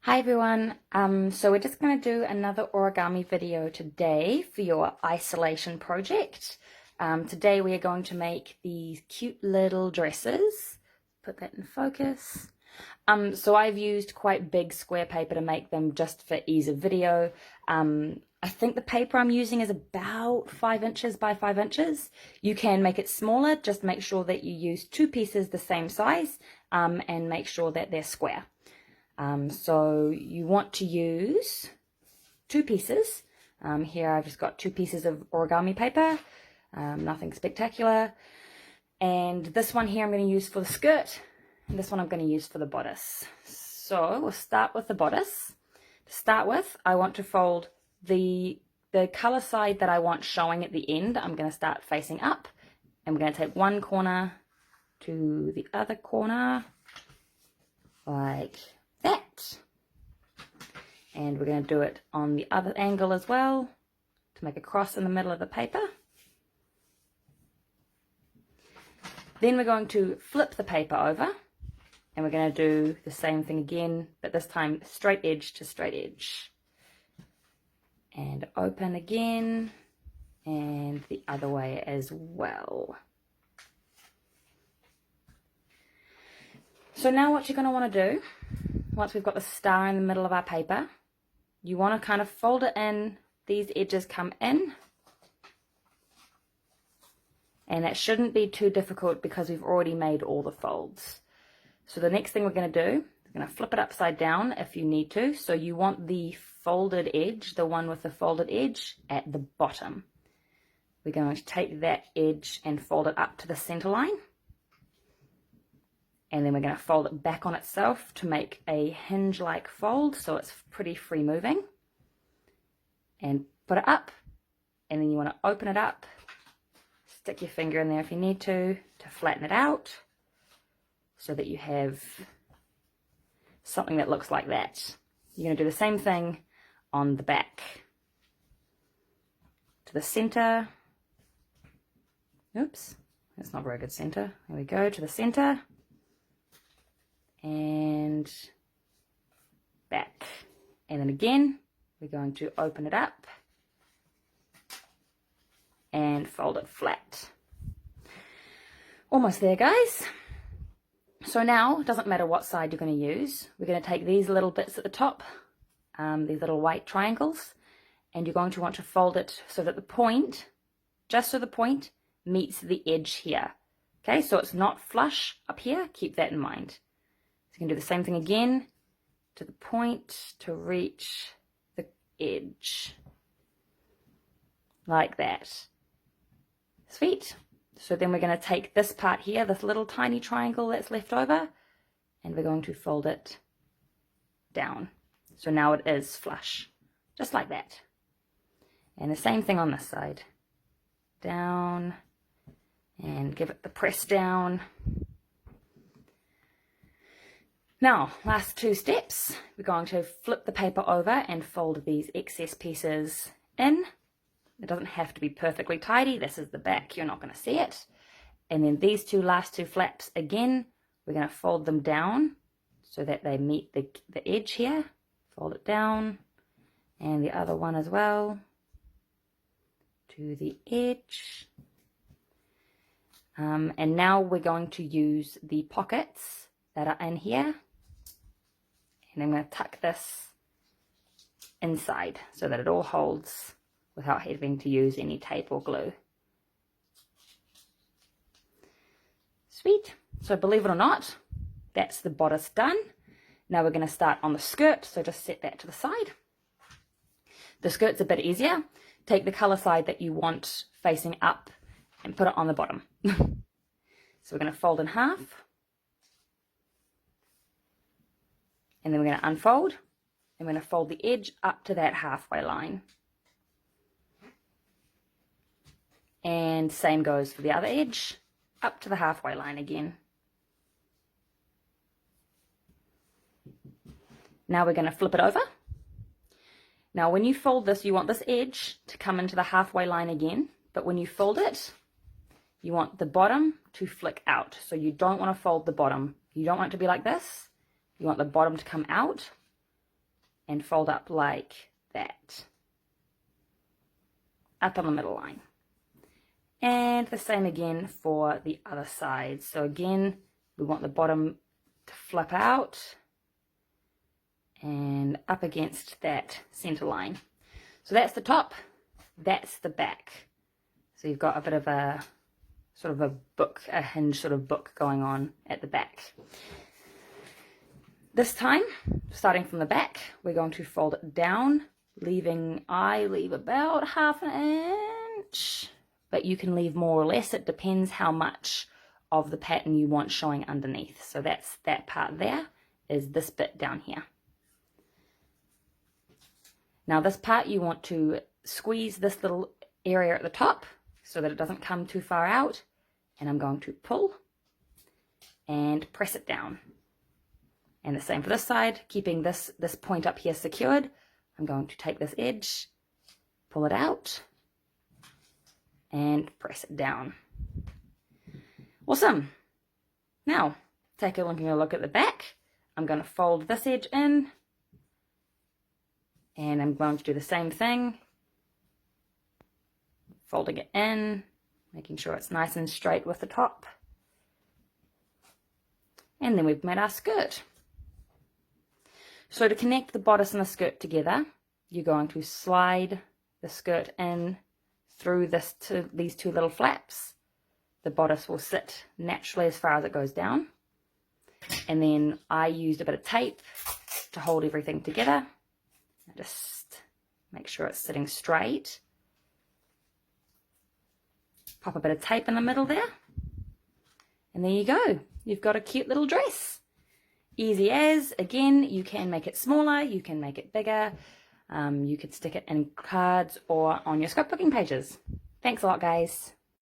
Hi everyone, so we're just going to do another origami video today for your isolation project. Today we are going to make these cute little dresses. Put that in focus. So I've used quite big square paper to make them just for ease of video. I think the paper I'm using is about 5 inches by 5 inches. You can make it smaller, just make sure that you use 2 pieces the same size and make sure that they're square. So you want to use 2 pieces. Here I've just got 2 pieces of origami paper, nothing spectacular. And this one here I'm going to use for the skirt, and this one I'm going to use for the bodice. So we'll start with the bodice. To start with, I want to fold the color side that I want showing at the end. I'm going to start facing up, and we're going to take one corner to the other corner, like that, and we're going to do it on the other angle as well to make a cross in the middle of the paper. Then we're going to flip the paper over, and we're going to do the same thing again, but this time straight edge to straight edge, and open again, and the other way as well. So now what you're going to want to do, once we've got the star in the middle of our paper, you want to kind of fold it in, these edges come in, and that shouldn't be too difficult because we've already made all the folds. So the next thing we're going to do, we're going to flip it upside down if you need to, so you want the folded edge, the one with the folded edge, at the bottom. We're going to take that edge and fold it up to the center line. And then we're going to fold it back on itself to make a hinge-like fold, so it's pretty free moving. And put it up, and then you want to open it up, stick your finger in there if you need to flatten it out, so that you have something that looks like that. You're going to do the same thing on the back. To the center. Oops, that's not very good center. There we go, to the center. And back, and then again we're going to open it up and fold it flat. Almost there, guys. So now it doesn't matter what side you're going to use, we're going to take these little bits at the top, these little white triangles, and you're going to want to fold it so that the point, just so the point meets the edge here. Okay, so it's not flush up here, keep that in mind. So you can do the same thing again to the point to reach the edge, like that. Sweet. So then we're going to take this part here, this little tiny triangle that's left over, and we're going to fold it down. So now it is flush, just like that. And the same thing on this side. Down, and give it the press down. Now, last 2 steps, we're going to flip the paper over and fold these excess pieces in. It doesn't have to be perfectly tidy. This is the back, you're not going to see it. And then these last two flaps, again, we're going to fold them down so that they meet the edge here. Fold it down, and the other one as well, to the edge. And now we're going to use the pockets that are in here. And I'm going to tuck this inside so that it all holds without having to use any tape or glue. Sweet. So believe it or not, that's the bodice done. Now we're going to start on the skirt, so just set that to the side. The skirt's a bit easier. Take the color side that you want facing up and put it on the bottom. So we're going to fold in half. And then we're going to unfold, and we're going to fold the edge up to that halfway line. And same goes for the other edge, up to the halfway line again. Now we're going to flip it over. Now when you fold this, you want this edge to come into the halfway line again, but when you fold it, you want the bottom to flick out. So you don't want to fold the bottom. You don't want it to be like this. You want the bottom to come out, and fold up like that, up on the middle line. And the same again for the other side. So again, we want the bottom to flip out and up against that center line. So that's the top, that's the back. So you've got a bit of a sort of a book, a hinge sort of book going on at the back. This time, starting from the back, we're going to fold it down, I leave about ½ inch, but you can leave more or less. It depends how much of the pattern you want showing underneath. So that's that part there, is this bit down here. Now this part you want to squeeze this little area at the top so that it doesn't come too far out, and I'm going to pull and press it down. And the same for this side, keeping this point up here secured. I'm going to take this edge, pull it out, and press it down. Awesome. Now, taking a look at the back. I'm going to fold this edge in, and I'm going to do the same thing, folding it in, making sure it's nice and straight with the top. And then we've made our skirt. So to connect the bodice and the skirt together, you're going to slide the skirt in through these two little flaps. The bodice will sit naturally as far as it goes down. And then I used a bit of tape to hold everything together. Just make sure it's sitting straight. Pop a bit of tape in the middle there. And there you go. You've got a cute little dress. Easy as. Again, you can make it smaller, you can make it bigger. You could stick it in cards or on your scrapbooking pages. Thanks a lot, guys.